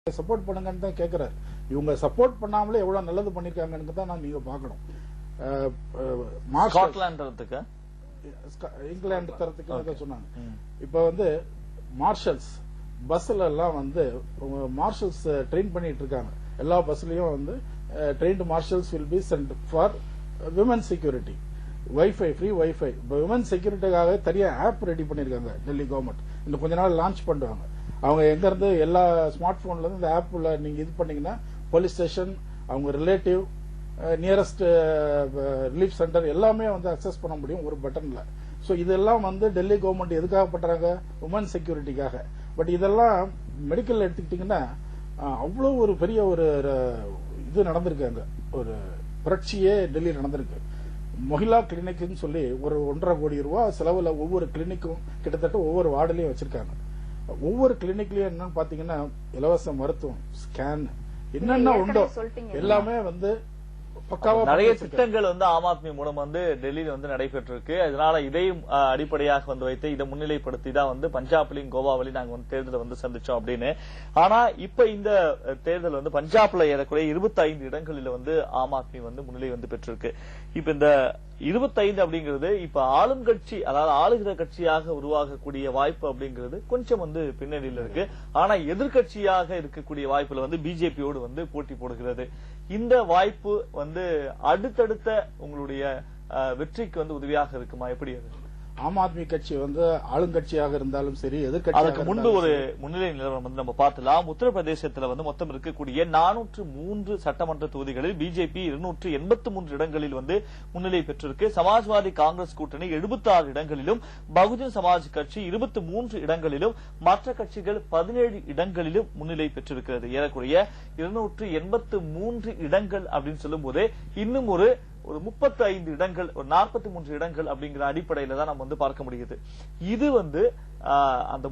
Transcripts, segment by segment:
Support பண்ணுங்கன்னு தான் கேட்கிறாரு. இவங்க சப்போர்ட் பண்ணாமலே எவ்வளவு நல்லது பண்ணிருக்காங்கன்னு தான் நீங்க பாக்கணும். இங்கிலாந்து தரத்துக்கு சொன்னாங்க. இப்ப மார்ஷல்ஸ் பஸ்ல எல்லாம் மார்ஷல்ஸ் ட்ரெயின் பண்ணிட்டு இருக்காங்க. எல்லா பஸ்லயும் trained marshals will be sent for women security, wifi, free wifi. Women செக்யூரிட்டிக்காக தனியா ஆப் ரெடி பண்ணிருக்காங்க டெல்லி கவர்மெண்ட். இன்னும் கொஞ்ச நாள் லான்ச் பண்ணுவாங்க. அவங்க எங்க இருந்து எல்லா ஸ்மார்ட் போன்ல இருந்து இந்த ஆப்ல நீங்க இது பண்ணீங்கன்னா போலீஸ் ஸ்டேஷன், அவங்க ரிலேட்டிவ், நியரஸ்ட் ரிலீஃப் சென்டர் எல்லாமே அக்சஸ் பண்ண முடியும் ஒரு பட்டன்ல. சோ இதெல்லாம் டெல்லி கவர்மெண்ட் எதுக்காக பண்றாங்க? உமன் செக்யூரிட்டிக்காக. பட் இதெல்லாம் மெடிக்கல் எடுத்துக்கிட்டீங்கன்னா அவ்வளவு ஒரு பெரிய ஒரு இது நடந்திருக்காங்க. ஒரு புரட்சியே டெல்லி நடந்திருக்கு. மகிழா கிளினிக்னு சொல்லி ஒரு 1.5 கோடி ரூபாய் செலவுல ஒவ்வொரு கிளினிக்கும் கிட்டத்தட்ட ஒவ்வொரு வார்டுலயும் வச்சிருக்காங்க. ஒவ்வொரு கிளினிக்லயும் என்னன்னு பாத்தீங்கன்னா இலவச மருத்துவம், ஸ்கேன், என்னென்ன உண்டோ எல்லாமே பக்காவா நிறைய திட்டங்கள் ஆம் ஆத்மி மூலம் டெல்லியில நடைபெற்றிருக்கு. அதனால இதையும் அடிப்படையாக வைத்து இதை முன்னிலைப்படுத்தி தான் பஞ்சாப்லயும் கோவாவிலையும் நாங்க தேர்தலை சந்திச்சோம் அப்படின்னு. ஆனா இப்ப இந்த தேர்தல் பஞ்சாப்ல ஏறக்குறைய 25 இடங்களில் ஆம் ஆத்மி முன்னிலை பெற்றிருக்கு. இப்ப இந்த 25 அப்படிங்கிறது இப்ப ஆளும் கட்சி, அதாவது ஆளுகிற கட்சியாக உருவாகக்கூடிய வாய்ப்பு அப்படிங்கிறது கொஞ்சம் பின்னணியில் இருக்கு. ஆனா எதிர்கட்சியாக இருக்கக்கூடிய வாய்ப்புல பிஜேபியோடு போட்டி போடுகிறது. இந்த வாய்ப்பு அடுத்தடுத்த உங்களுடைய வெற்றிக்கு உதவியாக இருக்குமா? எப்படி அது? ஆம் ஆத்மி கட்சி ஆளுங்கட்சியாக இருந்தாலும் சரி, எதிர்கட்சி. அதுக்கு முன்பு ஒரு முன்னிலை நிலவரம் நம்ம பார்த்தலாம். உத்தரப்பிரதேசத்தில் மொத்தம் இருக்கக்கூடிய 403 சட்டமன்ற தொகுதிகளில் பிஜேபி 283 இடங்களில் முன்னிலை பெற்றிருக்கு. சமாஜ்வாதி காங்கிரஸ் கூட்டணி 76 இடங்களிலும், பகுஜன் சமாஜ் கட்சி 23 இடங்களிலும், மற்ற கட்சிகள் 17 இடங்களிலும் முன்னிலை பெற்றிருக்கிறது. ஏறக்குறைய 283 இடங்கள் அப்படின்னு சொல்லும் போதே இன்னும் ஒரு 35 இடங்கள், ஒரு 43 இடங்கள் அப்படிங்கிற அடிப்படையில தான் நம்ம பார்க்க முடியுது. இது அந்த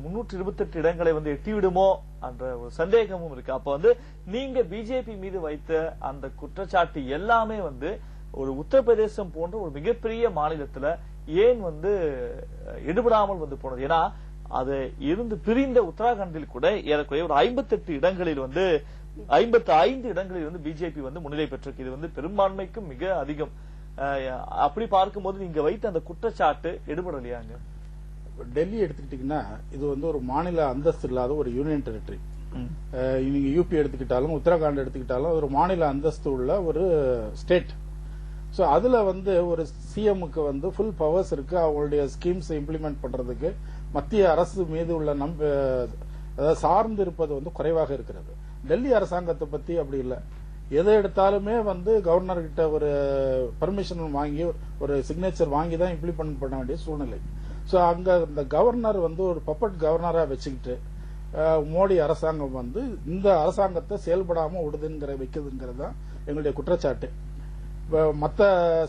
328 இடங்களை எட்டிவிடுமோ என்ற ஒரு சந்தேகமும் இருக்கு. அப்ப நீங்க பிஜேபி மீது வைத்த அந்த குற்றச்சாட்டு எல்லாமே ஒரு உத்தரப்பிரதேசம் போன்ற ஒரு மிகப்பெரிய மாநிலத்துல ஏன் எடுபடாமல் போனது? ஏன்னா அது இருந்து பிரிந்த உத்தராகண்டில் கூட ஏறக்குறைய ஒரு 58 இடங்களில் 55 இடங்களில் பிஜேபி முன்னிலை பெற்றிருக்கு. இது பெரும்பான்மைக்கும் மிக அதிகம். அப்படி பார்க்கும்போது நீங்க வைத்த அந்த குற்றச்சாட்டு எடுபடலையாங்க? டெல்லி எடுத்துக்கிட்டீங்கன்னா இது ஒரு மாநில அந்தஸ்து இல்லாத ஒரு யூனியன் டெரிட்டரி. நீங்க யூபி எடுத்துக்கிட்டாலும் உத்தரகாண்ட் எடுத்துக்கிட்டாலும் ஒரு மாநில அந்தஸ்து உள்ள ஒரு ஸ்டேட். சோ அதுல ஒரு சிஎம்க்கு ஃபுல் பவர்ஸ் இருக்கு. அவங்களுடைய ஸ்கீம்ஸ் இம்ப்ளிமெண்ட் பண்றதுக்கு மத்திய அரசு மீது உள்ள சார்ந்து இருப்பது குறைவாக இருக்கிறது. டெல்லி அரசாங்கத்தை பத்தி அப்படி இல்ல. எதை எடுத்தாலுமே கவர்னர் கிட்ட ஒரு பர்மிஷன் வாங்கி, ஒரு சிக்னேச்சர் வாங்கி தான் இம்ப்ளிமெண்ட் பண்ண வேண்டிய சூழ்நிலை. சோ அங்க இந்த கவர்னர் ஒரு பப்பட் கவர்னரா வச்சுக்கிட்டு மோடி அரசாங்கம் இந்த அரசாங்கத்தை செயல்படாம வைக்குதுங்கிறது தான் எங்களுடைய குற்றச்சாட்டு. மத்த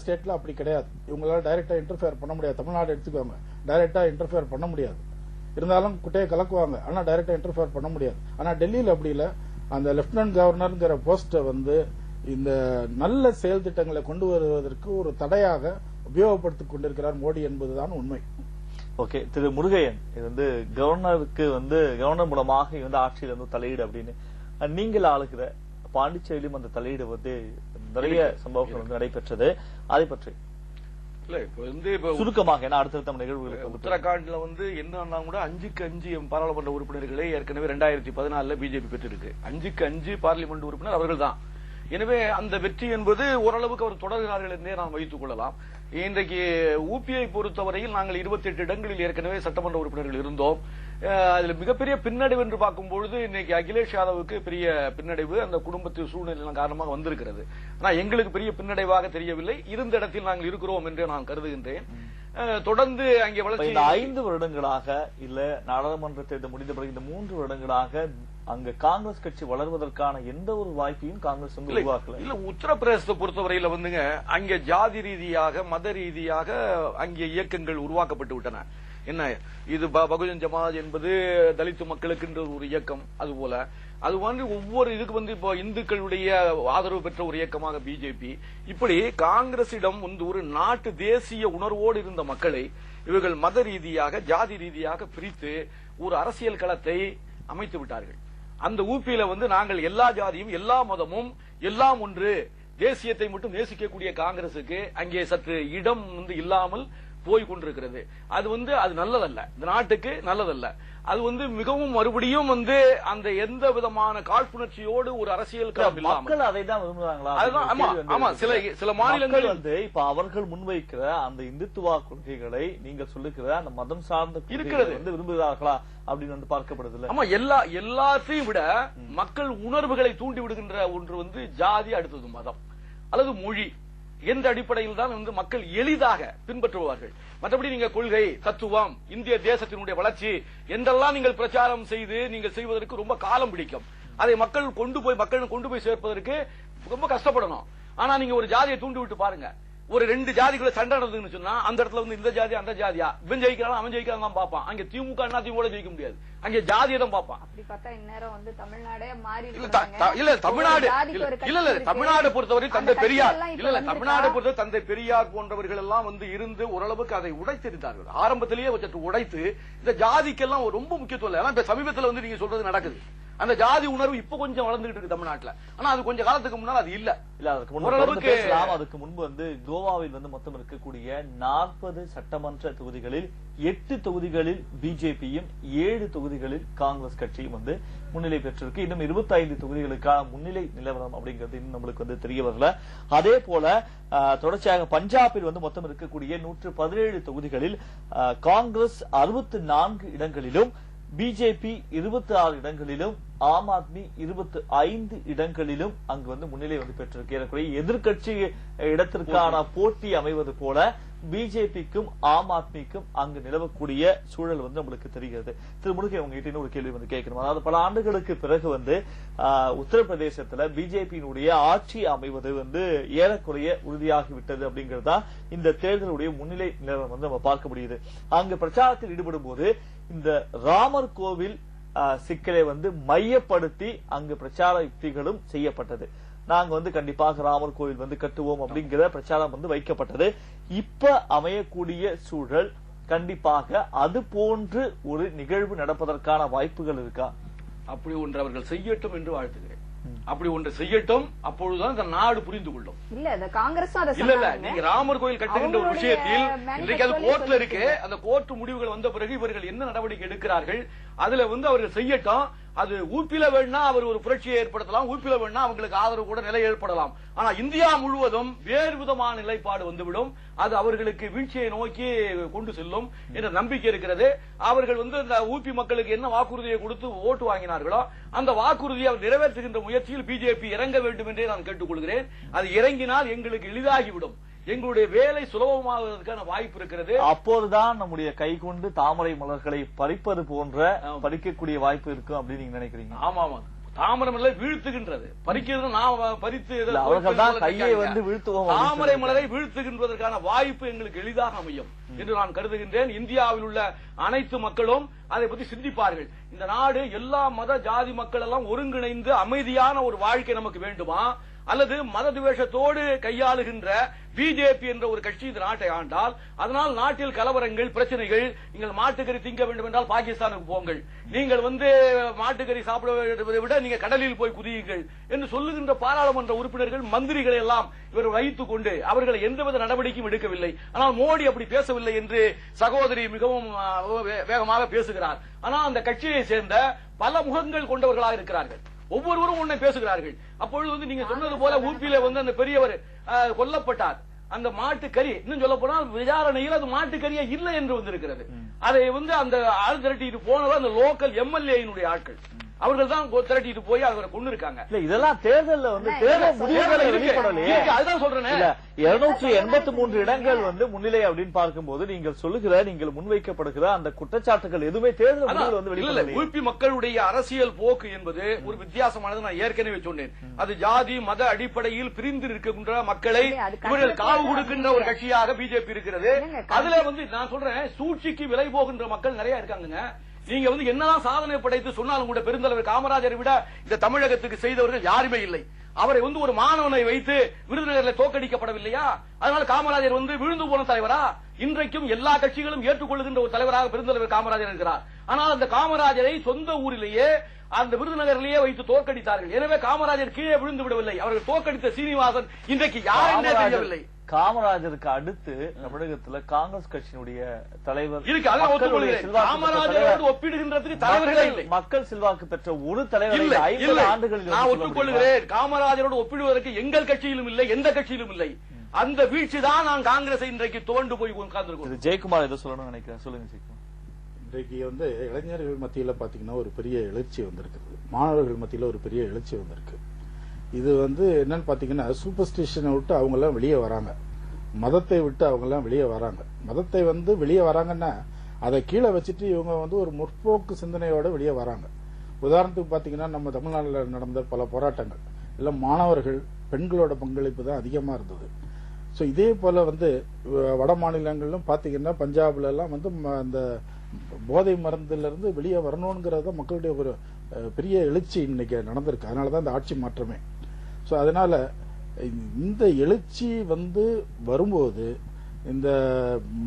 ஸ்டேட்ல அப்படி கிடையாது. இவங்களால டைரக்டா இன்டர்ஃபியர் பண்ண முடியாது. தமிழ்நாடு எடுத்துக்கோங்க, டைரக்டா இன்டர்ஃபியர் பண்ண முடியாது. இருந்தாலும் குட்டையை கலக்குவாங்க, ஆனா டைரக்டா இன்டர்ஃபியர் பண்ண முடியாது. ஆனா டெல்லியில அப்படி இல்ல. அந்த லெப்டினன்ட் கவர்னர்ங்கிற போஸ்ட இந்த நல்ல செயல் திட்டங்களை கொண்டு வருவதற்கு ஒரு தடையாக உபயோகப்படுத்திக் கொண்டிருக்கிறார் மோடி என்பதுதான் உண்மை. ஓகே, திரு முருகையன், இது கவர்னருக்கு கவர்னர் மூலமாக ஆட்சியில் தலையீடு அப்படின்னு நீங்கள் ஆளுகிற பாண்டிச்சேரியிலும் அந்த தலையீடு நிறைய சம்பவங்கள் நடைபெற்றது. அதை பற்றி இல்ல இப்ப சுருக்கமாக அடுத்தடுத்த நிகழ்வுகளுக்கு உத்தரகாண்ட்ல என்ன கூட 5க்கு 5 பாராளுமன்ற உறுப்பினர்களை ஏற்கனவே 2014 பிஜேபி பெற்றிருக்கு. 5க்கு 5 பார்லிமெண்ட் உறுப்பினர் அவர்கள் தான். எனவே அந்த வெற்றி என்பது ஓரளவுக்கு அவர் தொடர்கிறார்கள் என்றே நாம் வைத்துக் கொள்ளலாம். இன்றைக்கு ஊபியை பொறுத்தவரையில் நாங்கள் 28 இடங்களில் ஏற்கனவே சட்டமன்ற உறுப்பினர்கள் இருந்தோம். அதுல மிகப்பெரிய பின்னடைவு என்று பார்க்கும்பொழுது இன்னைக்கு அகிலேஷ் யாதவுக்கு பெரிய பின்னடைவு அந்த குடும்பத்தின் சூழ்நிலை காரணமாக வந்திருக்கிறது. ஆனா எங்களுக்கு பெரிய பின்னடைவாக தெரியவில்லை. இருந்த இடத்தில் நாங்கள் இருக்கிறோம் என்று நான் கருதுகின்றேன். தொடர்ந்து அங்கே வளர்ச்சி 5 வருடங்களாக இல்ல நாடாளுமன்ற தேர்தல் முடிந்த பிறகு இந்த 3 வருடங்களாக அங்க காங்கிரஸ் கட்சி வளர்வதற்கான எந்த ஒரு வாய்ப்பையும் காங்கிரஸ் உருவாக்கல. இல்ல உத்தரப்பிரதேசத்தை பொறுத்தவரையில அங்க ஜாதி ரீதியாக மத ரீதியாக அங்கே இயக்கங்கள் உருவாக்கப்பட்டு விட்டன. என்ன இது பகுஜன் சமாஜ் என்பது தலித் மக்களுக்கு ஒரு இயக்கம். அதுபோல அது ஒவ்வொரு இதுக்கு இப்போ இந்துக்களுடைய ஆதரவு பெற்ற ஒரு இயக்கமாக பிஜேபி. இப்படி காங்கிரசிடம் ஒரு நாட்டு தேசிய உணர்வோடு இருந்த மக்களை இவர்கள் மத ரீதியாக ஜாதி ரீதியாக பிரித்து ஒரு அரசியல் களத்தை அமைத்து விட்டார்கள். அந்த ஊபியில வந்து நாங்கள் எல்லா ஜாதியும் எல்லா மதமும் எல்லாம் ஒன்று, தேசியத்தை மட்டும் நேசிக்கக்கூடிய காங்கிரசுக்கு அங்கே சற்று இடம் வந்து இல்லாமல் போய் கொண்டிருக்கிறது. அது நல்லதல்ல, இந்த நாட்டுக்கு நல்லதல்ல. அது மிகவும் மறுபடியும் அந்த எந்த விதமான காழ்ப்புணர்ச்சியோடு ஒரு அரசியல் மக்கள் அதை தான் விரும்புறாங்களா? ஆமா, சில மாநிலங்கள் இப்ப அவர்கள் முன்வைக்கிற அந்த இந்துத்துவா கொள்கைகளை நீங்க சொல்லுகிற அந்த மதம் சார்ந்த இருக்கிறது விரும்புகிறார்களா அப்படின்னு பார்க்கப்படுது. ஆமா, எல்லாத்தையும் விட மக்கள் உணர்வுகளை தூண்டி விடுகின்ற ஒன்று ஜாதி, அடுத்தது மதம் அல்லது மொழி என்ற அடிப்படையில் தான் மக்கள் எளிதாக பின்பற்றுவார்கள். மற்றபடி நீங்க கொள்கை, தத்துவம், இந்திய தேசத்தினுடைய வளர்ச்சி என்றெல்லாம் நீங்கள் பிரச்சாரம் செய்து நீங்கள் செய்வதற்கு ரொம்ப காலம் பிடிக்கும். அதை மக்கள் கொண்டு போய் சேர்ப்பதற்கு ரொம்ப கஷ்டப்படணும். ஆனா நீங்க ஒரு ஜாதியை தூண்டி விட்டு பாருங்க, ஒரு 2 ஜாதிகளை சண்டை நடந்ததுன்னு சொன்னா அந்த இடத்துல இந்த ஜாதி அந்த ஜாதியா, இவன் ஜெயிக்கிறான் அவன் ஜெயிக்கிறான் தான் பாப்பான். அங்க திமுக அண்ணா திமுக ஜெயிக்க முடியாது, அங்கே ஜாதியை தான் பாப்பான். தமிழ்நாடு பொறுத்தவரை தந்தை பெரியார் போன்றவர்கள் எல்லாம் இருந்து ஓரளவுக்கு அதை உடைத்திருந்தார்கள். ஆரம்பத்திலேயே உடைத்து இந்த ஜாதிக்கெல்லாம் ரொம்ப முக்கியத்துவம் இல்லை. இப்ப சமீபத்தில் நீங்க சொல்றது நடக்குது. அந்த ஜாதி உணர்வு இப்ப கொஞ்சம் வளர்ந்துகிட்டு இருக்கு தமிழ்நாட்டுல. ஆனா அது கொஞ்ச காலத்துக்கு முன்னால் அது இல்ல. அதுக்கு முன்பு கோவாவில் மொத்தம் இருக்கக்கூடிய 40 சட்டமன்ற தொகுதிகளில் 8 தொகுதிகளில் பிஜேபியும் 7 தொகுதிகளில் காங்கிரஸ் கட்சியும் முன்னிலை பெற்றிருக்கு. இன்னும் 25 தொகுதிகளுக்கான முன்னிலை நிலவரம் அப்படிங்கிறது இன்னும் நம்மளுக்கு தெரிய வரல. அதே போல தொடர்ச்சியாக பஞ்சாபில் மொத்தம் இருக்கக்கூடிய 117 தொகுதிகளில் காங்கிரஸ் 64 இடங்களிலும், பிஜேபி 26 இடங்களிலும், ஆம் ஆத்மி 25 இடங்களிலும் அங்கு முன்னிலை பெற்றிருக்க எதிர்கட்சி இடத்திற்கான போட்டி அமைவது போல பிஜேபிக்கும் ஆம் ஆத்மிக்கும் அங்கு நிலவக்கூடிய சூழல் நம்மளுக்கு தெரிகிறது. திரு முருகே, உங்ககிட்ட ஒரு கேள்வி கேட்கணும். அதாவது பல ஆண்டுகளுக்கு பிறகு உத்தரப்பிரதேசத்துல பிஜேபியினுடைய ஆட்சி அமைவது ஏறக்குறைய உறுதியாகிவிட்டது அப்படிங்கறதா இந்த தேர்தலுடைய முன்னிலை நிலவரம் நம்ம பார்க்க முடியுது. அங்கு பிரச்சாரத்தில் ஈடுபடும் போது இந்த ராமர் கோவில் சிக்கலை மையப்படுத்தி அங்கு பிரச்சார யுக்திகளும் செய்யப்பட்டது. நாங்க கண்டிப்பாக ராமர் கோவில் கட்டுவோம் அப்படிங்கிற பிரச்சாரம் வைக்கப்பட்டது. இப்ப அமையக்கூடிய சூழல் கண்டிப்பாக அது போன்று ஒரு நிகழ்வு நடப்பதற்கான வாய்ப்புகள் இருக்கா? அப்படி ஒன்று அவர்கள் செய்யட்டும் என்று வாழ்த்துகிறேன். அப்படி ஒன்று செய்யட்டும், அப்பொழுதுதான் இந்த நாடு புரிந்து கொள்ளும். இல்ல நீங்க ராமர் கோயில் கட்டுகின்ற ஒரு விஷயத்தில் இன்றைக்கு அது கோர்ட்ல இருக்கு. அந்த கோர்ட் முடிவுகள் வந்த பிறகு இவர்கள் என்ன நடவடிக்கை எடுக்கிறார்கள் அதுல அவர்கள் செய்யட்டும். அது ஊப்பில வேணா அவர் ஒரு புரட்சியை ஏற்படுத்தலாம், ஊப்பில வேணா அவங்களுக்கு ஆதரவு கூட நிலை ஏற்படலாம். ஆனா இந்தியா முழுவதும் வேறு விதமான நிலைப்பாடு வந்துவிடும். அது அவர்களுக்கு வீழ்ச்சியை நோக்கி கொண்டு செல்லும் என்ற நம்பிக்கை இருக்கிறது. அவர்கள் இந்த ஊபி மக்களுக்கு என்ன வாக்குறுதியை கொடுத்து ஓட்டு வாங்கினார்களோ அந்த வாக்குறுதியை அவர் நிறைவேற்றுகின்ற முயற்சியில் பிஜேபி இறங்க வேண்டும் என்றே நான் கேட்டுக்கொள்கிறேன். அது இறங்கினால் எங்களுக்கு எளிதாகிவிடும், எங்களுடைய வேலை சுலபமாவதற்கான வாய்ப்பு இருக்கிறது. அப்போதுதான் நம்முடைய கை கொண்டு தாமரை மலர்களை பறிப்பது போன்ற பறிக்கக்கூடிய வாய்ப்பு இருக்கும் அப்படின்னு நீங்க நினைக்கிறீங்க? ஆமா ஆமா, தாமரை மலரை வீழ்த்துகின்றது, பறிக்கிறது நான் பறித்து கையை வீழ்த்துவோம். தாமரை மலரை வீழ்த்துகின்றதற்கான வாய்ப்பு எங்களுக்கு எளிதாக அமையும் என்று நான் கருதுகின்றேன். இந்தியாவில் உள்ள அனைத்து மக்களும் அதை பற்றி சிந்திப்பார்கள். இந்த நாடு எல்லா மத ஜாதி மக்கள் எல்லாம் ஒருங்கிணைந்து அமைதியான ஒரு வாழ்க்கை நமக்கு வேண்டுமா, அல்லது மத துவேஷத்தோடு கையாளுகின்ற பிஜேபி என்ற ஒரு கட்சி இந்த நாட்டை ஆண்டால் அதனால் நாட்டில் கலவரங்கள், பிரச்சனைகள், நீங்கள் மாட்டுக்கறி திங்க வேண்டும் என்றால் பாகிஸ்தானுக்கு போங்கள், நீங்கள் மாட்டுக்கறி சாப்பிடுவதை விட நீங்க கடலில் போய் குதியுங்கள் என்று சொல்லுகின்ற பாராளுமன்ற உறுப்பினர்கள், மந்திரிகளை எல்லாம் இவர் வைத்துக் கொண்டு அவர்களை எந்தவித நடவடிக்கையும் எடுக்கவில்லை. ஆனால் மோடி அப்படி பேசவில்லை என்று சகோதரி மிகவும் வேகமாக பேசுகிறார். ஆனால் அந்த கட்சியை சேர்ந்த பல முகங்கள் கொண்டவர்களாக இருக்கிறார்கள், ஒவ்வொருவரும் உன்னை பேசுகிறார்கள். அப்பொழுது நீங்க சொன்னது போல ஊப்பியில அந்த பெரியவர் கொல்லப்பட்டார். அந்த மாட்டுக்கறி இன்னும் சொல்ல போனால் விசாரணையில் அது மாட்டுக்கறியா இல்லை என்று வந்திருக்கிறது. அதை அந்த ஆள் திரட்டிட்டு போனவர் அந்த லோக்கல் எம்எல்ஏ ஆட்கள், அவர்கள் தான் திரட்டிட்டு போய் அவரை கொண்டு இருக்காங்க. இதெல்லாம் தேர்தல் தேர்தல் முடிவுகளை வெளிப்படலையே. அதுதான் சொல்றேன், 283 இடங்கள் முன்னிலை அப்படின்னு பார்க்கும்போது நீங்கள் சொல்லுகிற, நீங்கள் முன்வைக்கப்படுகிற அந்த குற்றச்சாட்டுகள் எதுவுமே தேர்தல் வெளிப்படவில்லை. ஊபி மக்களுடைய அரசியல் போக்கு என்பது ஒரு வித்தியாசமானது. நான் ஏற்கனவே சொன்னேன், அது ஜாதி மத அடிப்படையில் பிரிந்து இருக்கின்ற மக்களை இவர்கள் காவு கொடுக்கின்ற ஒரு கட்சியாக பிஜேபி இருக்கிறது. அதுல நான் சொல்றேன், சூழ்ச்சிக்கு விலை போகின்ற மக்கள் நிறைய இருக்காங்க. நீங்க என்னதான் சாதனை படைத்து சொன்னாலும் கூட பெருந்தலைவர் காமராஜரை விட இந்த தமிழகத்துக்கு செய்தவர்கள் யாருமே இல்லை. அவரை ஒரு மாணவனை வைத்து விருதுநகரில் தோற்கடிக்கப்படவில்லையா? அதனால காமராஜர் விழுந்து போன தலைவரா? இன்றைக்கும் எல்லா கட்சிகளும் ஏற்றுக்கொள்ளுகின்ற ஒரு தலைவராக பெருந்தலைவர் காமராஜர் இருக்கிறார். ஆனால் அந்த காமராஜரை சொந்த ஊரிலேயே அந்த விருதுநகரிலேயே வைத்து தோற்கடித்தார்கள். எனவே காமராஜர் கீழே விழுந்து விடவில்லை. அவர்கள் தோற்கடித்த சீனிவாசன் இன்றைக்கு யாரும் தெரியவில்லை. காமராஜருக்கு அடுத்து தமிழகத்தில் காங்கிரஸ் கட்சியினுடைய தலைவர் இருக்கு. காமராஜரோடு ஒப்பிடுகின்றதுக்கு தலைவர்களே இல்லை. மக்கள் செல்வாக்கு பெற்ற ஒரு தலைவர் 50 ஆண்டுகளில் நான் ஒப்புக்கொள்கிறேன். காமராஜரோடு ஒப்பிடுவதற்கு எங்கள் கட்சியிலும் இல்லை, எந்த கட்சியிலும் இல்லை. அந்த வீழ்ச்சி தான் நான் காங்கிரஸை இன்றைக்கு தோண்டு போய் உட்கார்ந்து. ஜெயக்குமார் ஏதோ சொல்லணும்னு நினைக்கிறேன், சொல்லுங்க ஜெயக்குமார். இன்றைக்கு இளைஞர்கள் மத்தியில பாத்தீங்கன்னா ஒரு பெரிய எழுச்சி வந்திருக்கு, மாணவர்கள் மத்தியில ஒரு பெரிய எழுச்சி வந்திருக்கு. இது என்னன்னு பாத்தீங்கன்னா சூப்பர் ஸ்டிஷனை விட்டு அவங்க எல்லாம் வெளியே வராங்க, மதத்தை விட்டு அவங்க எல்லாம் வெளியே வராங்க. மதத்தை வெளியே வராங்கன்னா அதை கீழே வச்சுட்டு இவங்க ஒரு முற்போக்கு சிந்தனையோட வெளியே வராங்க. உதாரணத்துக்கு பாத்தீங்கன்னா நம்ம தமிழ்நாட்டில் நடந்த பல போராட்டங்கள் எல்லாம் மாணவர்கள் பெண்களோட பங்களிப்பு தான் அதிகமா இருந்தது. சோ இதே போல வட மாநிலங்களிலும் பாத்தீங்கன்னா பஞ்சாப்ல எல்லாம் அந்த போதை மருந்துல இருந்து வெளியே வரணும்ங்கிறத மக்களுடைய ஒரு பெரிய எழுச்சி இன்னைக்கு நடந்திருக்கு. அதனாலதான் இந்த ஆட்சி மாற்றமே. சோ அதனால இந்த எழுச்சி வரும்போது இந்த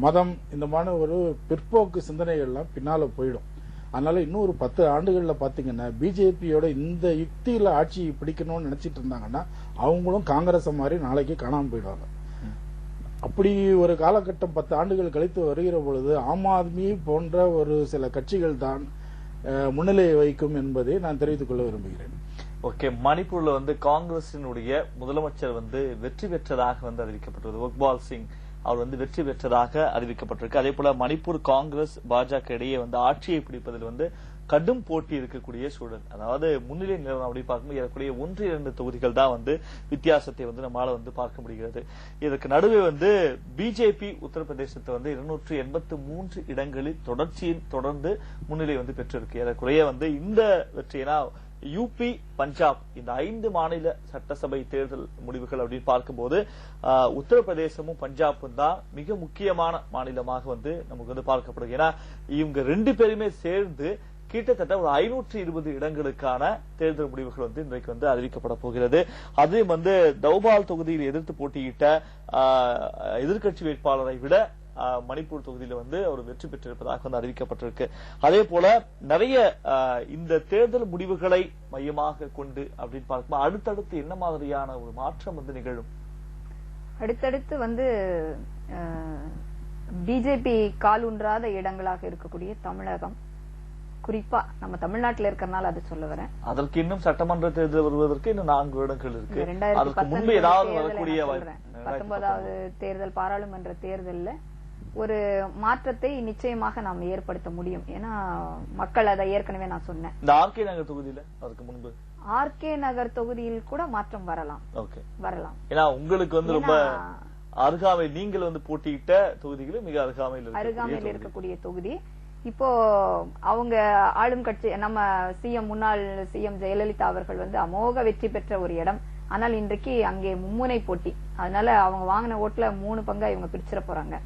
மதம் இந்த மாதிரி ஒரு பிற்போக்கு சிந்தனைகள்லாம் பின்னால போயிடும். அதனால இன்னும் ஒரு 10 ஆண்டுகள்ல பாத்தீங்கன்னா பிஜேபியோட இந்த யுக்தியில ஆட்சி பிடிக்கணும்னு நினைச்சிட்டு இருந்தாங்கன்னா அவங்களும் காங்கிரஸ் மாதிரி நாளைக்கு காணாம போயிடுவாங்க. அப்படி ஒரு காலகட்டம் 10 ஆண்டுகள் கழித்து வருகிற பொழுது ஆம் ஆத்மி போன்ற ஒரு சில கட்சிகள் தான் முன்னிலை வகிக்கும் என்பதை நான் தெரிவித்துக் கொள்ள விரும்புகிறேன். ஓகே, மணிப்பூர்ல காங்கிரசினுடைய முதலமைச்சர் வெற்றி பெற்றதாக அறிவிக்கப்பட்டது. ஒக்பால் சிங் அவர் வெற்றி பெற்றதாக அறிவிக்கப்பட்டிருக்கு. அதே போல மணிப்பூர் காங்கிரஸ் பாஜக இடையே ஆட்சியை பிடிப்பதில் கடும் போட்டி இருக்கக்கூடிய சூழல். அதாவது முன்னிலை நிலவரம் அப்படி பார்க்கும்போது ஏறக்கூடிய 1-2 தொகுதிகள் தான் வித்தியாசத்தை நம்மளால பார்க்க முடிகிறது. இதற்கு நடுவே பிஜேபி உத்தரப்பிரதேசத்தை 283 இடங்களில் தொடர்ந்து முன்னிலை பெற்றிருக்கு. ஏறக்குறைய இந்த வெற்றினா யூபி, பஞ்சாப் இந்த 5 மாநில சட்டசபை தேர்தல் முடிவுகள் அப்படின்னு பார்க்கும்போது உத்தரப்பிரதேசமும் பஞ்சாபும் தான் மிக முக்கியமான மாநிலமாக நமக்கு பார்க்கப்படுது. ஏன்னா இவங்க 2 பேருமே சேர்ந்து கிட்டத்தட்ட ஒரு 520 இடங்களுக்கான தேர்தல் முடிவுகள் இன்றைக்கு அறிவிக்கப்பட போகிறது. அதையும் தௌபால் தொகுதியில் எதிர்த்து போட்டியிட்ட எதிர்கட்சி வேட்பாளரை விட மணிப்பூர் தொகுதியில அவர் வெற்றி பெற்றிருப்பதாக அறிவிக்கப்பட்டிருக்கு. அதே போல நிறைய இந்த தேர்தல் முடிவுகளை மையமாக கொண்டு அப்படின்னு பார்க்கும்போது அடுத்தடுத்து என்ன மாதிரியான ஒரு மாற்றம் நிகழும்? அடுத்தடுத்து பிஜேபி காலூன்றாத இடங்களாக இருக்கக்கூடிய தமிழகம், குறிப்பா நம்ம தமிழ்நாட்டில் இருக்கிறனால அதை சொல்ல வரேன். அதற்கு இன்னும் சட்டமன்ற தேர்தல் வருவதற்கு இன்னும் 4 இடங்கள் இருக்கு. 19வது தேர்தல் பாராளுமன்ற தேர்தல்ல ஒரு மாற்றத்தை நிச்சயமாக நாம் ஏற்படுத்த முடியும். ஏன்னா மக்கள் அதை ஏற்கனவே நான் சொன்னேன். இந்த ஆர்கே நகர் தொகுதியில அதுக்கு முன்பு ஆர்கே நகர் தொகுதியில் கூட மாற்றம் வரலாம். ஏன்னா உங்களுக்கு ரொம்ப அருகாமை, நீங்கள் போட்டியிட்ட தொகுதிகளும் மிக அருகாமையில் இருக்கக்கூடிய தொகுதி. இப்போ அவங்க ஆளும் கட்சி நம்ம முன்னாள் சிஎம் ஜெயலலிதா அவர்கள் அமோக வெற்றி பெற்ற ஒரு இடம். ஆனால் இன்றைக்கு அங்கே மும்முனை போட்டி. அதனால அவங்க வாங்கின ஓட்டுல 3 பங்கா இவங்க பிரிச்சிட போறாங்க.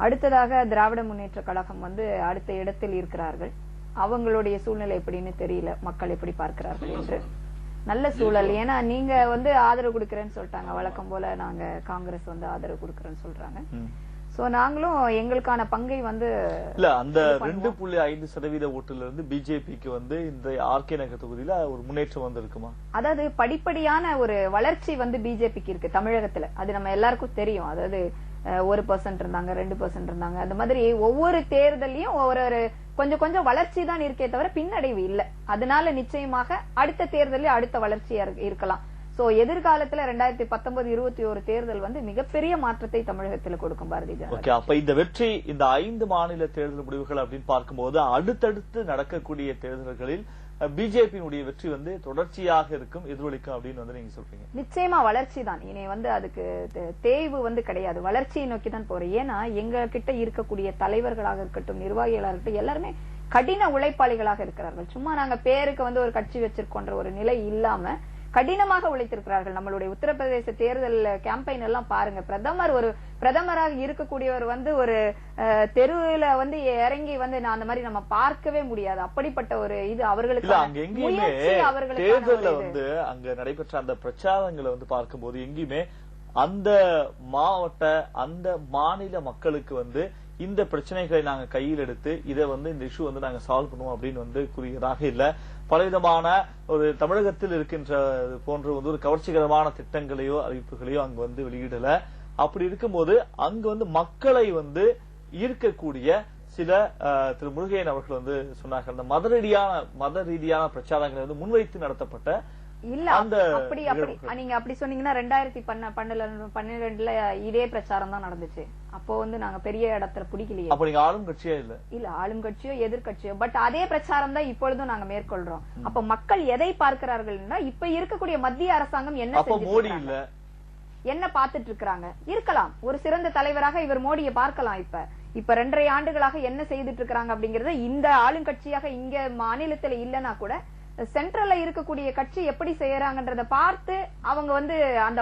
அடுத்ததாக திராவிட முன்னேற்ற கழகம் அடுத்த இடத்தில் இருக்கிறார்கள். அவங்களுடைய சூழ்நிலை எப்படின்னு தெரியல, மக்கள் எப்படி பார்க்கிறார்கள் என்று. நல்ல சூழல். ஏன்னா நீங்க ஆதரவு கொடுக்கறேன்னு சொல்லிட்டாங்க, வழக்கம் போல நாங்க காங்கிரஸ் ஆதரவு கொடுக்கறேன்னு சொல்றாங்க. சோ நாங்களும் எங்களுக்கான பங்கை இல்ல அந்த 2.5% ஓட்டுல இருந்து பிஜேபிக்கு இந்த ஆர்கே நகர் தொகுதியில ஒரு முன்னேற்றம் இருக்குமா? அதாவது படிப்படியான ஒரு வளர்ச்சி பிஜேபிக்கு இருக்கு தமிழகத்துல. அது நம்ம எல்லாருக்கும் தெரியும். அதாவது 1% இருந்தாங்க, 2% இருந்தாங்க. அந்த மாதிரி ஒவ்வொரு தேர்தலையும் ஒவ்வொரு கொஞ்சம் கொஞ்சம் வளர்ச்சி தான் இருக்கே தவிர பின்னடைவு இல்ல. அதனால நிச்சயமாக அடுத்த தேர்தலில் அடுத்த வளர்ச்சி இருக்கலாம். சோ எதிர்காலத்துல 2019-21 தேர்தல் மிகப்பெரிய மாற்றத்தை தமிழகத்தில் கொடுக்கும் பாரதிய ஜனதா. அப்ப இந்த வெற்றி, இந்த 5 மாநில தேர்தல் முடிவுகள் அப்படின்னு பார்க்கும்போது அடுத்தடுத்து நடக்கக்கூடிய தேர்தல்களில் பிஜேபியினுடைய வெற்றி தொடர்ச்சியாக இருக்கும், எதிரொலிக்கும் அப்படின்னு நீங்க சொல்றீங்க. நிச்சயமா வளர்ச்சி தான். இனி அதுக்கு தேய்வு கிடையாது, வளர்ச்சியை நோக்கி தான் போறோம். ஏன்னா எங்க கிட்ட இருக்கக்கூடிய தலைவர்களாக இருக்கட்டும், நிர்வாகிகளாக இருக்கட்டும், எல்லாருமே கடின உழைப்பாளிகளாக இருக்கிறார்கள். சும்மா நாங்க பேருக்கு ஒரு கட்சி வச்சிருக்கோன்ற ஒரு நிலை இல்லாம கடினமாக உழைத்திருக்கிறார்கள். நம்மளுடைய உத்தரப்பிரதேச தேர்தல் கேம்பெயின் எல்லாம் பாருங்க, பிரதமராக இருக்கக்கூடியவர் வந்து ஒரு தெருவுல வந்து இறங்கி வந்து அந்த மாதிரி நம்ம பார்க்கவே முடியாது. அப்படிப்பட்ட ஒரு இது அவர்களுக்கு தேர்தல்ல வந்து அங்க நடைபெற்ற அந்த பிரச்சாரங்களை வந்து பார்க்கும்போது எங்கேயுமே அந்த மாவட்ட அந்த மாநில மக்களுக்கு வந்து இந்த பிரச்சனைகளை நாங்க கையில் எடுத்து இதை வந்து இந்த இஷ்யூ வந்து நாங்க சால்வ் பண்ணுவோம் அப்படின்னு வந்து கூறியதாக இல்ல. பலவிதமான ஒரு தமிழகத்தில் இருக்கின்ற போன்ற வந்து ஒரு கவர்ச்சிகரமான திட்டங்களையோ அறிவிப்புகளையோ அங்க வந்து வெளியிடல. அப்படி இருக்கும்போது அங்கு வந்து மக்களை வந்து ஈர்க்கக்கூடிய சில திரு முருகையன் அவர்கள் வந்து சொன்னார்கள், அந்த மத ரீதியான பிரச்சாரங்களை வந்து முன்வைத்து நடத்தப்பட்ட இல்ல அப்படி நீங்க அப்படி சொன்னீங்கன்னா 2012 இதே பிரச்சாரம் தான் நடந்துச்சு. அப்போ வந்து நாங்க பெரிய இடத்துல பிடிக்கலையே. அப்ப நீங்க ஆளும் கட்சியா இல்ல ஆளும் கட்சியோ எதிர்கட்சியோ, பட் அதே பிரச்சாரம் தான் இப்பொழுதும் நாங்க மேற்கொள்றோம். அப்ப மக்கள் எதை பார்க்கிறார்கள்னா இப்ப இருக்கக்கூடிய மத்திய அரசாங்கம் என்ன மோடி இல்ல என்ன பாத்துட்டு இருக்காங்க இருக்கலாம். ஒரு சிறந்த தலைவராக இவர் மோடியை பார்க்கலாம். இப்ப 2.5 ஆண்டுகளாக என்ன செய்துட்டு இருக்காங்க அப்படிங்கறது இந்த ஆளுங்கட்சியாக இங்க மாநிலத்துல இல்லன்னா கூட சென்ட்ரல்ல இருக்கக்கூடிய கட்சி எப்படி செய்யறாங்கன்றத பார்த்து அவங்க வந்து அந்த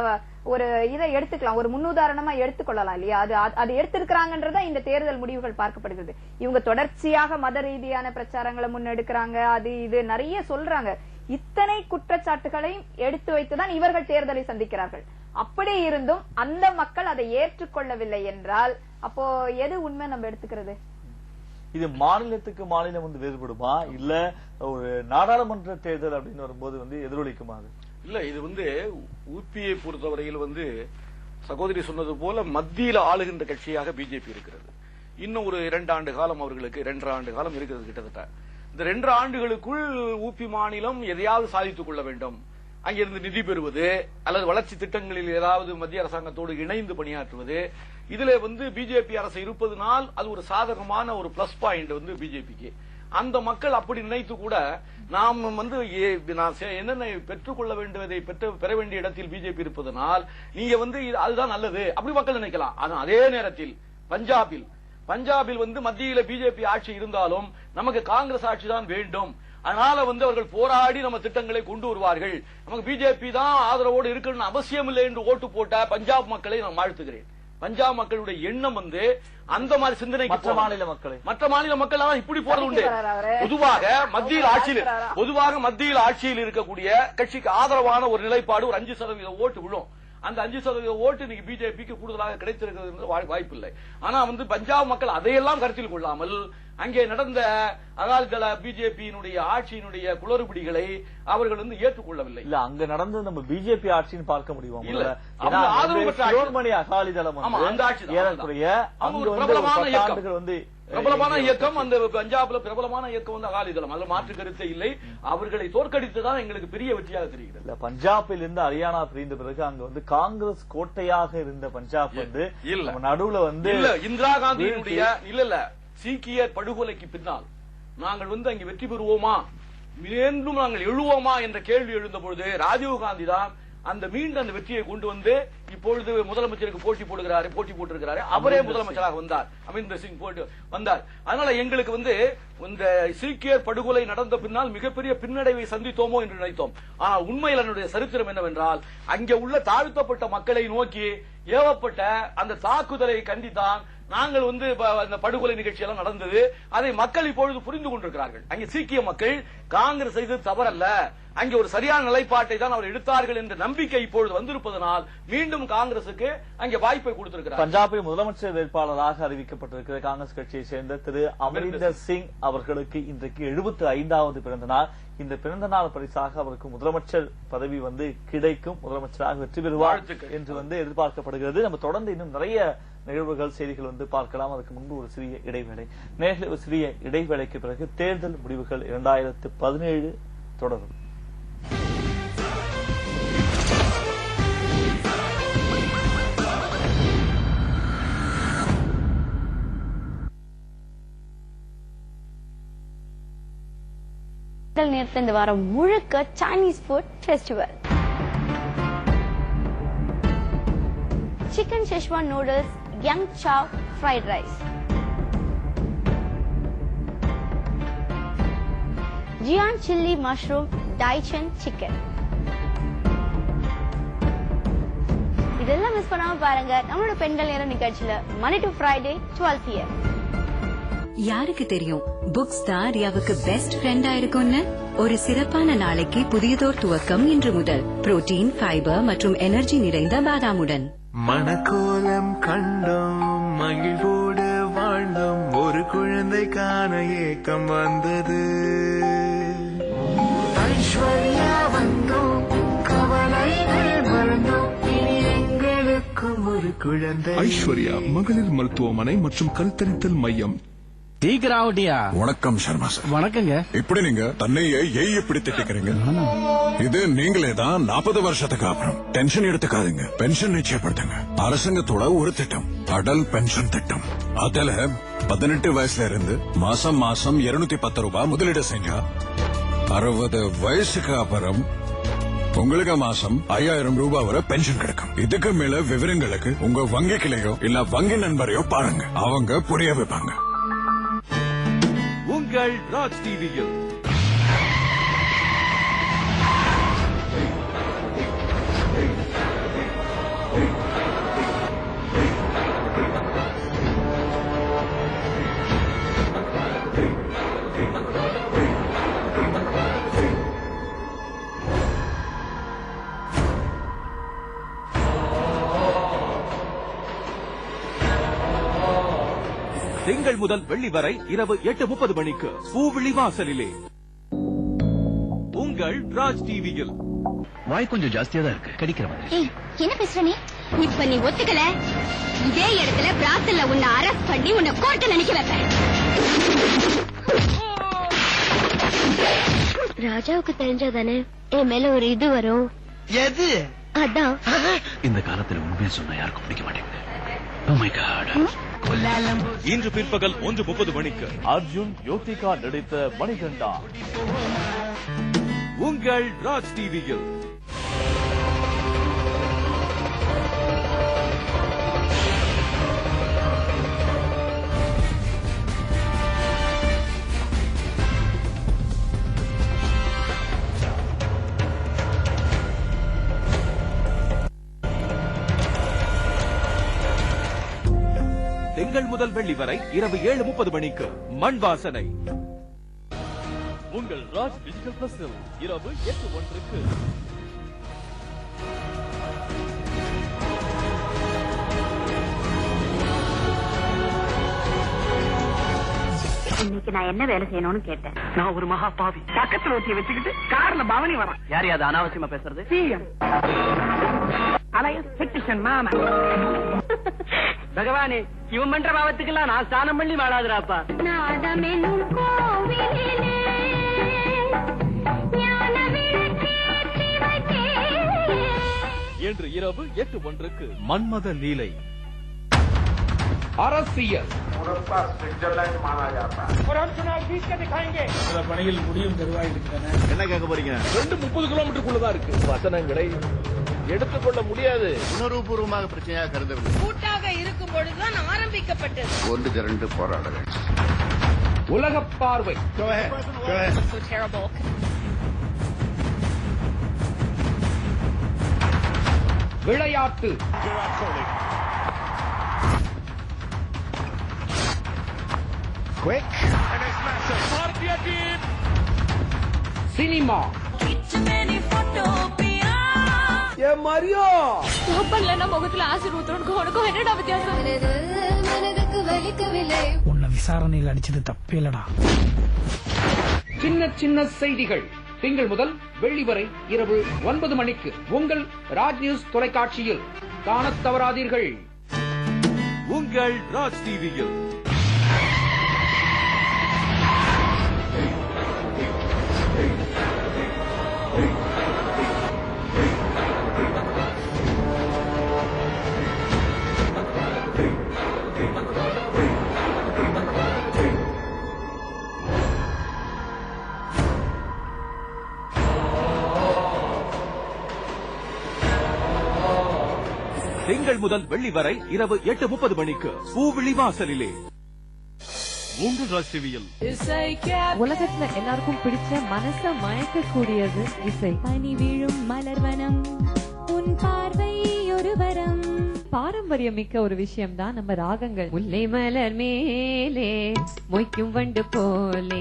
ஒரு இதை எடுத்துக்கலாம், ஒரு முன்னுதாரணமா எடுத்துக்கொள்ளலாம் இல்லையா? அது எடுத்திருக்கிறாங்கன்றத இந்த தேர்தல் முடிவுகள் பார்க்கப்படுகிறது. இவங்க தொடர்ச்சியாக மத ரீதியான பிரச்சாரங்களை முன்னெடுக்கிறாங்க, அது இது நிறைய சொல்றாங்க. இத்தனை குற்றச்சாட்டுகளையும் எடுத்து வைத்துதான் இவர்கள் தேர்தலை சந்திக்கிறார்கள். அப்படி இருந்தும் அந்த மக்கள் அதை ஏற்றுக்கொள்ளவில்லை என்றால் அப்போ எது உண்மை நம்ம எடுத்துக்கிறது? இது மாநிலத்துக்கு மாநிலம் வந்து வேறுபடுமா, இல்ல ஒரு நாடாளுமன்ற தேர்தல் அப்படின்னு வரும்போது வந்து எதிரொலிக்குமா? இல்ல, இது வந்து ஊபியை பொறுத்தவரையில் வந்து சகோதரி சொன்னது போல மத்தியில ஆளுகின்ற கட்சியாக பிஜேபி இருக்கிறது. இன்னும் ஒரு 2 ஆண்டு காலம் அவர்களுக்கு 2.5 ஆண்டு காலம் இருக்கிறது கிட்டத்தட்ட. இந்த 2 ஆண்டுகளுக்குள் ஊபி மாநிலம் எதையாவது சாதித்துக் கொள்ள வேண்டும். அங்கிருந்து நிதி பெறுவது அல்லது வளர்ச்சி திட்டங்களில் ஏதாவது மத்திய அரசாங்கத்தோடு இணைந்து பணியாற்றுவது, இதுல வந்து பிஜேபி அரசு இருப்பதனால் அது ஒரு சாதகமான ஒரு பிளஸ் பாயிண்ட் வந்து பிஜேபிக்கு. அந்த மக்கள் அப்படி நினைத்து கூட நாம் வந்து என்னென்ன பெற்றுக்கொள்ள வேண்டியதை பெற வேண்டிய இடத்தில் பிஜேபி இருப்பதனால் நீங்க வந்து அதுதான் நல்லது அப்படி மக்கள் நினைக்கலாம். ஆனால் அதே நேரத்தில் பஞ்சாபில் வந்து மத்தியில பிஜேபி ஆட்சி இருந்தாலும் நமக்கு காங்கிரஸ் ஆட்சி தான் வேண்டும், அதனால வந்து அவர்கள் போராடி நம்ம திட்டங்களை கொண்டு வருவார்கள், நமக்கு பிஜேபி தான் ஆதரவோடு இருக்கணும்னு அவசியம் இல்லை என்று ஓட்டு போட்ட பஞ்சாப் மக்களை நான் வாழ்த்துகிறேன். பஞ்சாப் மக்களுடைய எண்ணம் வந்து அந்த மாதிரி சிந்தனை மற்ற மாநில மக்கள் இப்படி போறது உண்டு. பொதுவாக மத்தியில் ஆட்சியில் இருக்கக்கூடிய கட்சிக்கு ஆதரவான ஒரு நிலைப்பாடு ஒரு 5% ஓட்டு விழும். அந்த 5% ஓட்டு இன்னைக்கு பிஜேபிக்கு கூடுதலாக கிடைத்திருக்கிறது வாய்ப்பில்லை. ஆனா வந்து பஞ்சாப் மக்கள் அதையெல்லாம் கருத்தில் கொள்ளாமல் அங்கே நடந்த அகாலிதள பிஜேபியினுடைய ஆட்சியினுடைய குளறுபடிகளை அவர்கள் வந்து ஏற்றுக்கொள்ளவில்லை. இல்ல, அங்க நடந்தது நம்ம பிஜேபி ஆட்சின்னு பார்க்க முடியுமா? அகாலிதளம் அந்த ஆட்சி பிரபலமான இயக்கம், அந்த பஞ்சாப்ல பிரபலமான இயக்கம் வந்து அகாலிதளம், அதுல மாற்று கருத்தே இல்லை. அவர்களை தோற்கடித்துதான் எங்களுக்கு பெரிய வெற்றியாக தெரிகிறது. பஞ்சாபில் இருந்து ஹரியானா பிரிந்த பிறகு அங்க வந்து காங்கிரஸ் கோட்டையாக இருந்த பஞ்சாப் வந்து நடுவுல வந்து இந்திரா காந்தியினுடைய இல்ல சீக்கியர் படுகொலைக்கு பின்னால் நாங்கள் வந்து அங்கே வெற்றி பெறுவோமா, மீண்டும் நாங்கள் எழுவோமா என்ற கேள்வி எழுந்த பொழுது ராஜீவ் காந்தி தான் அந்த மீண்டும் அந்த வெற்றியை கொண்டு வந்து இப்பொழுது முதலமைச்சருக்கு போட்டி போட்டிருக்கிறாரு. அவரே முதலமைச்சராக வந்தார், அமரிந்தர் சிங் போட்டு வந்தார். அதனால எங்களுக்கு வந்து இந்த சீக்கியர் படுகொலை நடந்த பின்னால் மிகப்பெரிய பின்னடைவை சந்தித்தோமோ என்று நினைத்தோம். ஆனால் உண்மையில் என்னுடைய சரித்திரம் என்னவென்றால் அங்கே உள்ள தாழ்த்தப்பட்ட மக்களை நோக்கி ஏவப்பட்ட அந்த தாக்குதலை கண்டித்தான் நாங்கள் வந்து அந்த படுகொலை நிகழ்ச்சி எல்லாம் நடந்தது. அதை மக்கள் இப்பொழுது புரிந்து கொண்டிருக்கிறார்கள். அங்கே சீக்கிய மக்கள் காங்கிரஸ் செய்தது தவறல்ல, அங்கே ஒரு சரியான நிலைப்பாட்டை தான் அவர் எடுத்தார்கள் என்ற நம்பிக்கை இப்பொழுது வந்திருப்பதனால் மீண்டும் காங்கிரசுக்கு அங்கே வாய்ப்பை கொடுத்திருக்கிறார். பஞ்சாபில் முதலமைச்சர் வேட்பாளராக அறிவிக்கப்பட்டிருக்கிற காங்கிரஸ் கட்சியை சேர்ந்த திரு அமரிந்தர் சிங் அவர்களுக்கு இன்றைக்கு 75வது பிறந்த நாள். இந்த பிறந்த நாள் பரிசாக அவருக்கு முதலமைச்சர் பதவி வந்து கிடைக்கும், முதலமைச்சராக வெற்றி பெறுவார் என்று வந்து எதிர்பார்க்கப்படுகிறது. நம்ம தொடர்ந்து இன்னும் நிறைய நிகழ்வுகள் செய்திகள் வந்து பார்க்கலாம். அதுக்கு முன்பு ஒரு சிறிய இடைவேளை. நேரில் ஒரு சிறிய இடைவேளைக்கு பிறகு தேர்தல் முடிவுகள் 2017 தொடரும். நேரத்தில் இந்த வாரம் முழுக்க Chinese food festival. Chicken schezwan noodles, Yang Chow fried rice, ஜியான் சில்லி மஷ்ரூம், டைச்சன் சிக்கன், இதெல்லாம் மிஸ் பண்ணாம பாருங்க நம்மளோட பெண்கள் நேரம் நிகழ்ச்சியில Monday to Friday 12 PM. யாருக்கு தெரியும் புக்ஸ் தான் ரியாவுக்கு பெஸ்ட் ஃப்ரெண்டா இருக்கும்னு. ஒரு சிறப்பான நாளைக்கு புதியதோர் துவக்கம் இன்று முதல். புரோட்டீன், ஃபைபர் மற்றும் எனர்ஜி நிறைந்த பாதாமுடன். மனக்கோலம் கண்டோம், மகிழ்வோடு வாழ்ந்தோம், ஒரு குழந்தைக்கான ஏக்கம் வந்தது. ஐஸ்வர்யா வந்தோம், கவலைகள் மறந்தோம், இனி எங்களுக்கும் ஒரு குழந்தை. ஐஸ்வர்யா மகளிர் மருத்துவமனை மற்றும் கருத்தரித்தல் மையம். வணக்கம் சர்மா சார். வணக்கங்க. இப்படி நீங்க தன்னையே எப்படி திட்டிக்கிறீங்க? இது நீங்களே தான் 40 வருஷத்துக்கு அப்புறம். டென்ஷன் எடுத்துக்காதீங்க, பென்ஷன் நிச்சயப்படுத்துங்க. அரசாங்கத்தோட ஒரு திட்டம், அடல் பென்ஷன் திட்டம். அதுல 18 வயசுல இருந்து மாசம் 210 ரூபாய் முதலீடு செஞ்சா 60 வயசுக்கு அப்புறம் உங்களுக்கு மாசம் 5000 ரூபாய் வரை பென்ஷன் கிடைக்கும். இதுக்கு மேல விவரங்களுக்கு உங்க வங்கி கிளையோ இல்ல வங்கி நண்பரையோ பாருங்க, அவங்க புரிய வைப்பாங்க. உங்கள் ராஜ் டிவியில் திங்கள் முதல் வெள்ளி வரை இரவு 8:30 மணிக்கு பூவிழி வாசலிலே உங்கள் ராஜ் டிவியில். வாய் கொஞ்சம் ஜாஸ்தியா தான் இருக்கு, கடிக்கிற மாதிரி. என்ன பேசுற நீ? இப்ப நீ ஒத்துக்கல, இதே இடத்துல பிராத்தல்ல உன்னை அரெஸ்ட் பண்ணி உன்னை கோர்ட்ல நிக்க வைப்பேன். ராஜாவுக்கு தெரிஞ்சாதானே என் மேல ஒரு இது வரும். எது? அதான் இந்த காலத்துல உண்மையை சொன்னா யாருக்கும் பிடிக்க மாட்டேங்குது. Oh my God. இன்று பிற்பகல் 1:30 மணிக்கு அர்ஜுன் யோத்திகா நடித்த மணிகண்டா உங்கள் ராஜ் டிவியில். திங்கள் முதல் வெள்ளி வரை இரவு 7:30 மணிக்கு மண் வாசனை. உங்கள் ராஜ் டிஜிட்டல் பிளஸில் இரவு 8:01. இன்னைக்கு நான் என்ன வேலை செய்யணும்னு கேட்டேன். நான் ஒரு மகா பாவி. பக்கத்துல ஊட்டிய வச்சுக்கிட்டு கார்ல பவனி வரான். யார் அது அனாவசியமா பேசுறது? சிஎம் அலையன்ஸ் பெட்டிஷன் மாமா. பகவானே, இவன் பண்ற பாவத்துக்கெல்லாம் நான் ஸ்நானம் பண்ணி வாழாதுராப்பா. என்று இரவு 8:01 மன்மத லீலை. அரசியல் பணிகள் முடியும் தருவாய் இருக்கின்றன. என்ன கேட்க போறீங்க? 230 கிலோமீட்டருக்குள்ளதான் இருக்கு. வசனங்களை எடுத்துக்கொள்ள முடியாது. உணர்வுபூர்வமாக பிரச்சனையாக கருதவில்லை. கூட்டாக இருக்கும் பொழுதுதான் ஆரம்பிக்கப்பட்டது. ஒன்று திரண்டு போராடல். உலக பார்வை. விளையாட்டு. சினிமா. முகத்துல ஆசிட் ஊத்துறோம். என்னடா வித்தியாசம்? உன்னை விசாரணையில் அடிச்சது தப்பேலடா. சின்ன சின்ன செய்திகள் திங்கள் முதல் வெள்ளி வரை இரவு 9 மணிக்கு உங்கள் ராஜ் நியூஸ் தொலைக்காட்சியில் காணத் தவறாதீர்கள். உங்கள் ராஜ் டிவியில். திங்கள் முதல் வெள்ளி வரை இரவு 8:30 மணிக்கு பூவிழி வாசலிலே உங்கள் ராஜ் டிவியில். உலகத்துல எல்லாருக்கும் பிடிச்ச மனச மயக்க கூடியது இசை. பனி வீழும் மலர்வனம் உன் பார்வை ஒரு வரம். பாரம்பரியம் மிக்க ஒரு விஷயம் தான் நம்ம ராகங்கள். முல்லை மலர் மேலே மொய்க்கும் வண்டு போலே.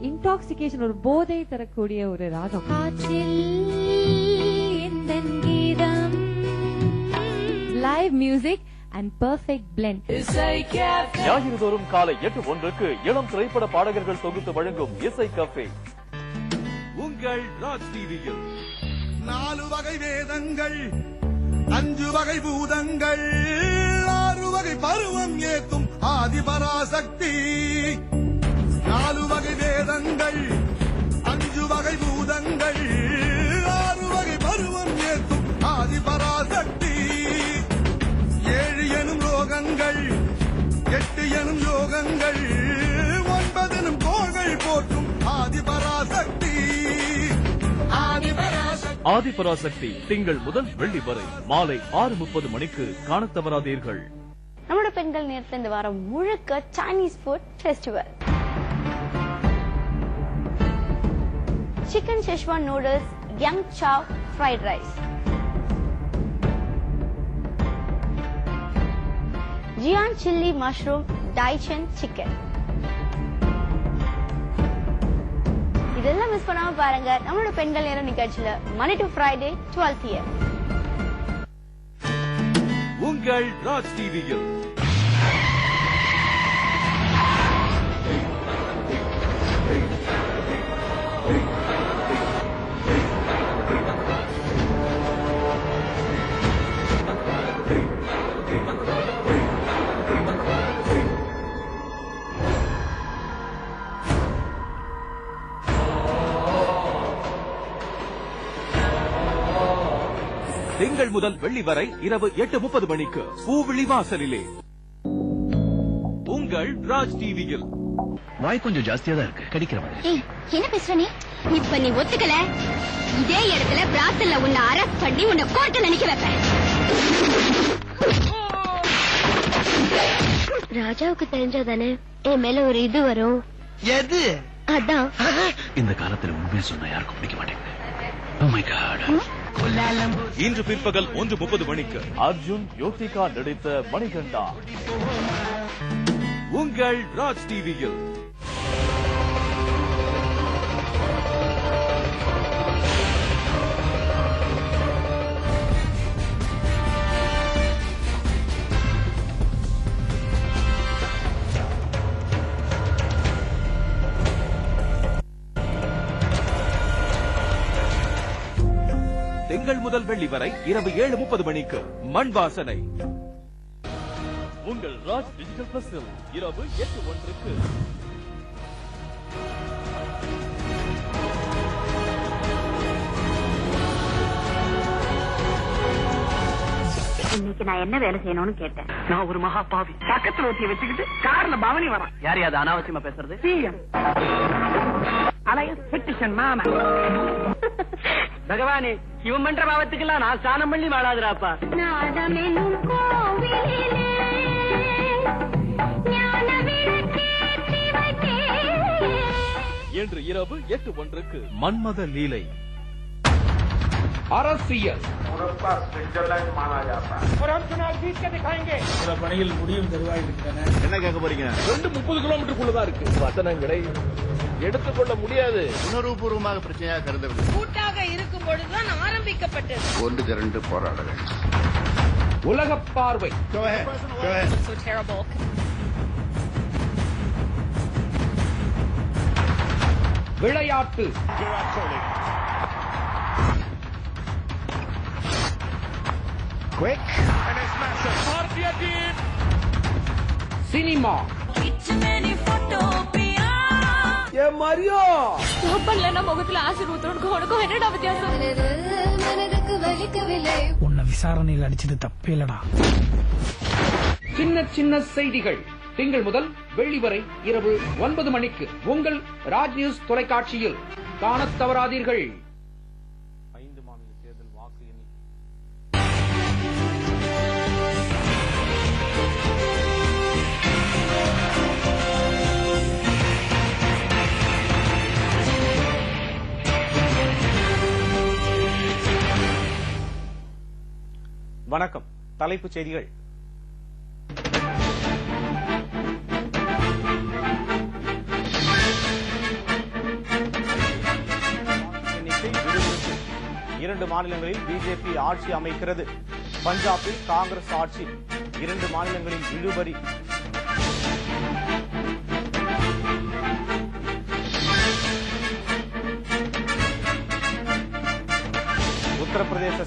இன்டாக்சிகேஷன், ஒரு போதை தரக்கூடிய ஒரு ராகம். Live music and perfect blend. ஞாயிறுதோறும் காலை 8:01 இளம் திரைப்பட பாடகர்கள் தொகுத்து வழங்கும் இசை கஃபே. உங்கள் ராஜ் டிவியில் 4 வகை வேதங்கள், 5 வகை பூதங்கள், 6 வகை பருவம் ஏத்தும் ஆதிபராசக்தி. 4 வகை வேதங்கள், 5 வகை பூதங்கள், 6 வகை பருவம் ஏத்தும் ஆதிபராசக்தி. 7 எனும் ரோகங்கள், 8 எனும் யோகங்கள், 9 எனும் கோள்கள் போற்றும் ஆதிபராசக்தி. ஆதிபராசக்தி திங்கள் முதல் வெள்ளி வரை மாலை 6:30 மணிக்கு காணத் தவறாதீர்கள். நம்மளோட பெண்கள் நேரத்தில் இந்த வாரம் முழுக்க Chinese food festival. Chicken schezwan noodles, Yang Chow fried rice, ஜியான் சில்லி மஷ்ரூம், டைச்சன் சிக்கன். இதெல்லாம் மிஸ் பண்ணாம பாருங்க நம்மளோட பெண்கள் நேரம் நிகழ்ச்சியில Monday to Friday 12 PM. உங்கள் ராஜ் டிவியில் திங்கள் முதல் வெள்ளி வரை இரவு 8:30 மணிக்கு பூவிழி வாசலிலே. உங்கள் ராஜ் டிவியில். வாய் கொஞ்சம் ஜாஸ்தியா தான் இருக்கு, கடிக்கிற மாதிரி. என்ன பேசுற நீ? இப்ப நீ ஒத்துக்கல, இதே இடத்துல பிராத்தல்ல உன்னை அரெஸ்ட் பண்ணி உன்னை கோர்ட்ல நிக்க வைப்பேன். ராஜாவுக்கு தெரிஞ்சாதானே என் மேல ஒரு இது வரும். எது? அதான் இந்த காலத்துல உண்மையை சொன்னா யாருக்கும் பிடிக்க மாட்டேங்குது. Oh my God. இன்று பிற்பகல் 1:30 மணிக்கு அர்ஜுன் யோத்திகா நடித்த மணிகண்டா. உங்கள் ராஜ் டிவியில். திங்கள் முதல் வெள்ளி வரை இரவு 7:30 மணிக்கு மண் வாசனை. உங்கள் ராஜ் டிஜிட்டல் பிளஸில் இரவு 8:01. இன்னைக்கு நான் என்ன வேலை செய்யணும்னு கேட்டேன். நான் ஒரு மகா பாவி. பக்கத்துல ஒருத்திய வச்சுக்கிட்டு கார்ல பவனி வரான். யார் யாரு அனாவசியமா பேசுறது? சிஎம் அலையன்ஸ் பெட்டிஷன் மாமா. பகவானே, இவன் பண்ற பாவத்துக்கெல்லாம் நான் ஸ்நானம் பண்ணி வாழாதுராப்பா. என்று இரவு 8:01 மன்மத லீலை. அரசியல். சில பணிகள் முடியும் தருவாயிருக்கின்றன. என்ன கேட்க போறீங்க? 30 கிலோமீட்டருக்குள்ளதான் இருக்கு. வசனங்களை எடுத்துக்கொள்ள முடியாது. உணர்வுபூர்வமாக பிரச்சனையாக கருதவில்லை. கூட்டாக இருக்கும் பொழுதுதான் ஆரம்பிக்கப்பட்டது. ஒன்று திரண்டு போராட வேண்டும். உலக பார்வை. So terrible. விளையாட்டு. சினிமா. மரியோ பண்ணலன்னா முகத்துல ஆசிட் ஊத்துறதுக்கும் உனக்கும் என்னடா வித்தியாசம்? மனதுக்கு வலிக்கவில்லை. உன்னை விசாரணையில் அடிச்சது தப்பே இல்லடா. சின்ன சின்ன செய்திகள் திங்கள் முதல் வெள்ளி வரை இரவு 9 மணிக்கு உங்கள் ராஜ் நியூஸ் தொலைக்காட்சியில் காணத் தவறாதீர்கள். 5 மாநில தேர்தல் வாக்கு எண்ணி வணக்கம். தலைப்புச் செய்திகள். இரண்டு மாநிலங்களில் பிஜேபி ஆட்சி அமைக்கிறது. பஞ்சாபில் காங்கிரஸ் ஆட்சி. 2 மாநிலங்களில் இழுபறி. உத்தரப்பிரதேச